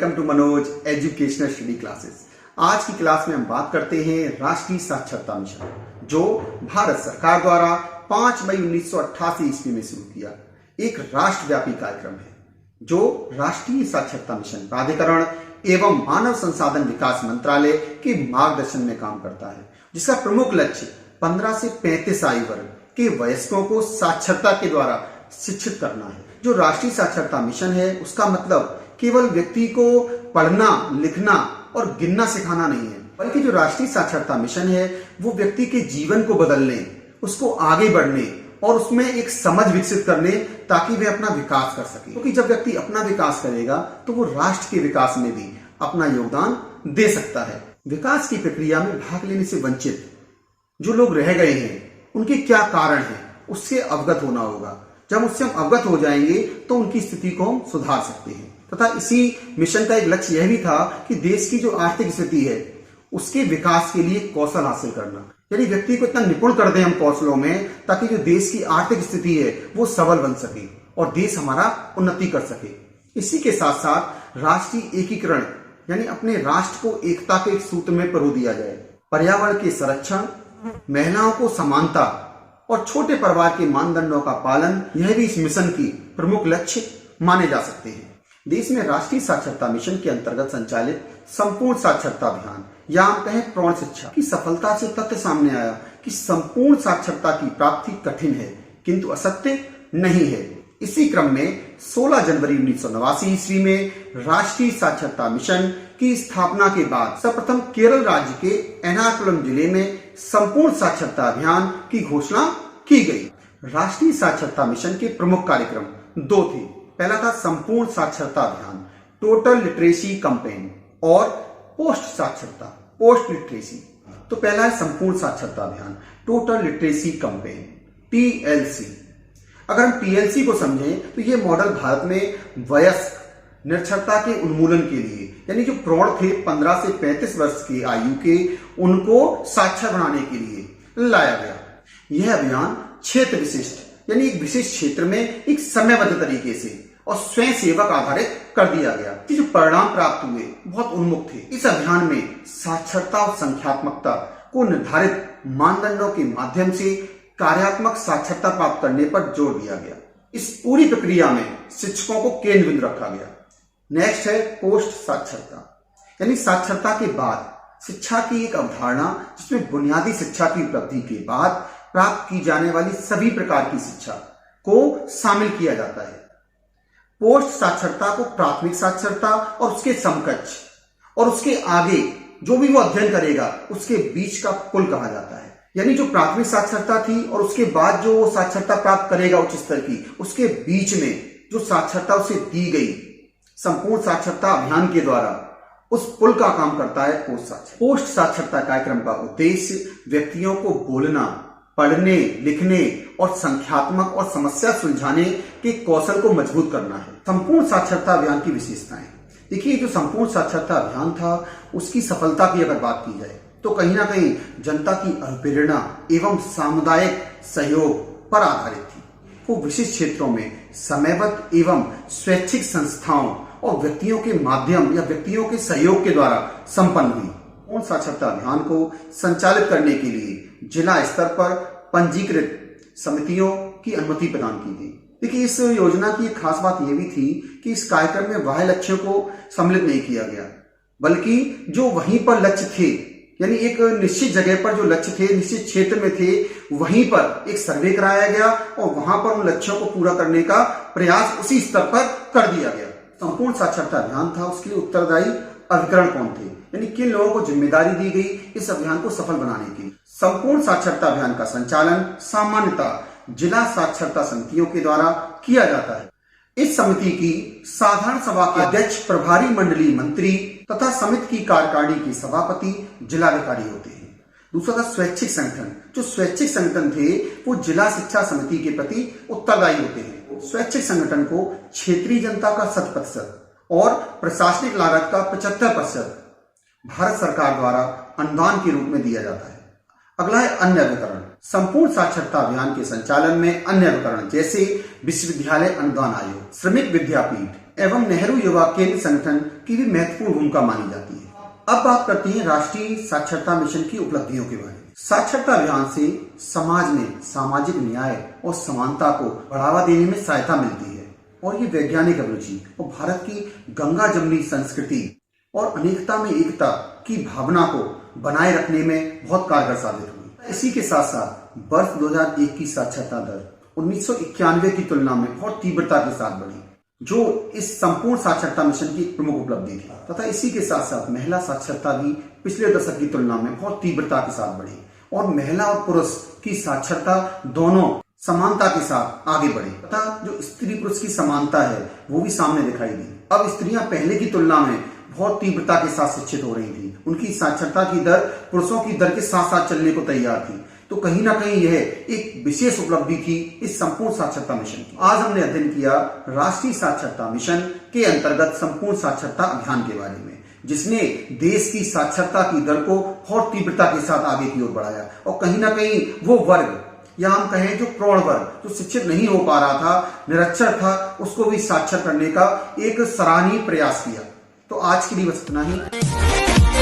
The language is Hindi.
Welcome to Manoj educational study classes. आज की क्लास में हम बात करते हैं राष्ट्रीय साक्षरता मिशन, जो भारत सरकार द्वारा 5 मई 1988 ईस्वी में शुरू किया एक राष्ट्रव्यापी कार्यक्रम है, जो राष्ट्रीय साक्षरता मिशन प्राधिकरण एवं मानव संसाधन विकास मंत्रालय के मार्गदर्शन में काम करता है, जिसका प्रमुख लक्ष्य 15 से 35 आयु वर्ग के वयस्कों को साक्षरता के द्वारा शिक्षित करना है। जो राष्ट्रीय साक्षरता मिशन है, उसका मतलब केवल व्यक्ति को पढ़ना, लिखना और गिनना सिखाना नहीं है, बल्कि जो राष्ट्रीय साक्षरता मिशन है वो व्यक्ति के जीवन को बदलने, उसको आगे बढ़ने और उसमें एक समझ विकसित करने, ताकि वह अपना विकास कर सके। क्योंकि जब व्यक्ति अपना विकास करेगा तो वो राष्ट्र के विकास में भी अपना योगदान दे सकता है। विकास की प्रक्रिया में भाग लेने से वंचित जो लोग रह गए हैं, उनके क्या कारण है, उससे अवगत होना होगा। जब उससे हम अवगत हो जाएंगे तो उनकी स्थिति को हम सुधार सकते हैं। तथा इसी मिशन का एक लक्ष्य यह भी था कि देश की जो आर्थिक स्थिति है उसके विकास के लिए कौशल हासिल करना, यानी व्यक्ति को इतना निपुण कर दें हम कौशलों में, ताकि जो देश की आर्थिक स्थिति है वो सबल बन सके और देश हमारा उन्नति कर सके। इसी के साथ साथ राष्ट्रीय एकीकरण, यानी अपने राष्ट्र को एकता के एक सूत्र में पिरो दिया जाए। पर्यावरण के संरक्षण, महिलाओं को समानता और छोटे परिवार के मानदंडों का पालन, यह भी इस मिशन की प्रमुख लक्ष्य माने जा सकते हैं। देश में राष्ट्रीय साक्षरता मिशन के अंतर्गत संचालित संपूर्ण साक्षरता अभियान या हम कहें प्रौढ़ शिक्षा की सफलता से तथ्य सामने आया कि संपूर्ण साक्षरता की प्राप्ति कठिन है, किंतु असत्य नहीं है। इसी क्रम में 16 जनवरी 1989 ईस्वी में राष्ट्रीय साक्षरता मिशन की स्थापना के बाद सर्वप्रथम केरल राज्य के एर्नाकुलम जिले में संपूर्ण साक्षरता अभियान की घोषणा की गई। राष्ट्रीय साक्षरता मिशन के प्रमुख कार्यक्रम 2 थे। पहला था संपूर्ण साक्षरता अभियान, टोटल लिटरेसी कैंपेन, और पोस्ट साक्षरता, पोस्ट लिटरेसी। तो पहला है संपूर्ण साक्षरता अभियान, टोटल लिटरेसी कैंपेन, TLC। अगर हम TLC को समझें तो ये मॉडल भारत में वयस्क निरक्षरता के उन्मूलन के लिए, यानी जो प्रौढ़ थे 15 से 35 वर्ष की आयु के, उनको साक्षर बनाने के लिए लाया गया। यह अभियान क्षेत्र विशिष्ट, यानी एक विशेष क्षेत्र में एक समयबद्ध तरीके से और स्वयं सेवक आधारित कर दिया गया। जो परिणाम प्राप्त हुए बहुत उन्मुख थे। इस अभियान में साक्षरता और संख्यात्मकता को निर्धारित मानदंडों के माध्यम से कार्यात्मक साक्षरता प्राप्त करने पर जोर दिया गया। इस पूरी प्रक्रिया में शिक्षकों को केंद्र बिंदु रखा गया। नेक्स्ट है पोस्ट साक्षरता, यानी साक्षरता के बाद शिक्षा की एक अवधारणा, जिसमें बुनियादी शिक्षा की उपलब्धि के बाद प्राप्त की जाने वाली सभी प्रकार की शिक्षा को शामिल किया जाता है। पोस्ट साक्षरता को प्राथमिक साक्षरता और उसके समकक्ष और उसके आगे जो भी वो अध्ययन करेगा उसके बीच का पुल कहा जाता है। यानी जो प्राथमिक साक्षरता थी और उसके बाद जो वो साक्षरता प्राप्त करेगा उच्च स्तर की, उसके बीच में जो साक्षरता उसे दी गई संपूर्ण साक्षरता अभियान के द्वारा, उस पुल का काम करता है पोस्ट साक्षरता। पोस्ट साक्षरता कार्यक्रम का उद्देश्य व्यक्तियों को बोलना, पढ़ने, लिखने और संख्यात्मक और समस्या सुलझाने के कौशल को मजबूत करना है। संपूर्ण साक्षरता अभियान की विशेषताएं देखिए। जो संपूर्ण साक्षरता अभियान था, उसकी सफलता की अगर बात की जाए तो कहीं ना कहीं जनता की अभिप्रेरणा एवं सामुदायिक सहयोग पर आधारित थी। वो विशिष्ट क्षेत्रों में समयबद्ध एवं स्वैच्छिक संस्थाओं और व्यक्तियों के माध्यम या व्यक्तियों के सहयोग के द्वारा संपन्न हुई। पूर्ण साक्षरता अभियान को संचालित करने के लिए जिला स्तर पर पंजीकृत समितियों की अनुमति प्रदान की गई। देखिए, इस योजना की एक खास बात यह भी थी कि इस कार्यक्रम में बाह्य लक्ष्यों को सम्मिलित नहीं किया गया, बल्कि जो वहीं पर लक्ष्य थे, यानी एक निश्चित जगह पर जो लक्ष्य थे, निश्चित क्षेत्र में थे, वहीं पर एक सर्वे कराया गया और वहां पर उन लक्ष्यों को पूरा करने का प्रयास उसी स्तर पर कर दिया गया। संपूर्ण साक्षरता अभियान था, उसके लिए उत्तरदायी अभिकरण कौन थे, यानी किन लोगों को जिम्मेदारी दी गई इस अभियान को सफल बनाने की। संपूर्ण साक्षरता अभियान का संचालन सामान्यतः जिला साक्षरता समितियों के द्वारा किया जाता है। इस समिति की साधारण सभा के अध्यक्ष प्रभारी मंडलीय मंत्री तथा समिति की कार्यकारिणी के सभापति जिलाधिकारी होते हैं। दूसरा था स्वैच्छिक संगठन। जो स्वैच्छिक संगठन थे वो जिला शिक्षा समिति के प्रति उत्तरदायी होते हैं। स्वैच्छिक संगठन को क्षेत्रीय जनता का 100% और प्रशासनिक लागत का 75% भारत सरकार द्वारा अनुदान के रूप में दिया जाता है। अगला है अन्य अभिकरण। संपूर्ण साक्षरता अभियान के संचालन में अन्य अभिकरण जैसे विश्वविद्यालय अनुदान आयोग, श्रमिक विद्यापीठ, एवं नेहरू युवा केंद्र संगठन की भी महत्वपूर्ण भूमिका मानी जाती है। अब बात करते हैं राष्ट्रीय साक्षरता मिशन की उपलब्धियों के बारे में। साक्षरता अभियान से समाज में सामाजिक न्याय और समानता को बढ़ावा देने में सहायता मिलती है और ये वैज्ञानिक अभिरुचि और भारत की गंगा जमुनी संस्कृति और अनेकता में एकता की भावना को बनाए रखने में बहुत कारगर साबित हुई। इसी के साथ साथ वर्ष 2001 की साक्षरता दर 1991 की तुलना में बहुत तीव्रता के साथ बढ़ी, जो इस संपूर्ण साक्षरता मिशन की एक प्रमुख उपलब्धि थी। तथा इसी के साथ साथ महिला साक्षरता भी पिछले दशक की तुलना में बहुत तीव्रता के साथ बढ़ी और महिला और पुरुष की साक्षरता दोनों समानता के साथ आगे बढ़े तथा जो स्त्री पुरुष की समानता है वो भी सामने दिखाई दी। अब स्त्रियां पहले की तुलना में बहुत तीव्रता के साथ शिक्षित हो रही थी। उनकी साक्षरता की दर पुरुषों की दर के साथ साथ चलने को तैयार थी। तो कहीं ना कहीं यह एक विशेष उपलब्धि थी इस संपूर्ण साक्षरता मिशन की। आज हमने अध्ययन किया राष्ट्रीय साक्षरता मिशन के अंतर्गत संपूर्ण साक्षरता अभियान के बारे में, जिसने देश की साक्षरता की दर को बहुत तीव्रता के साथ आगे की ओर बढ़ाया और कहीं ना कहीं वो वर्ग या हम कहें जो प्रौढ़ वर्ग जो शिक्षित नहीं हो पा रहा था, निरक्षर था, उसको भी साक्षर करने का एक सराहनीय प्रयास किया। तो आज के लिए बस इतना ही।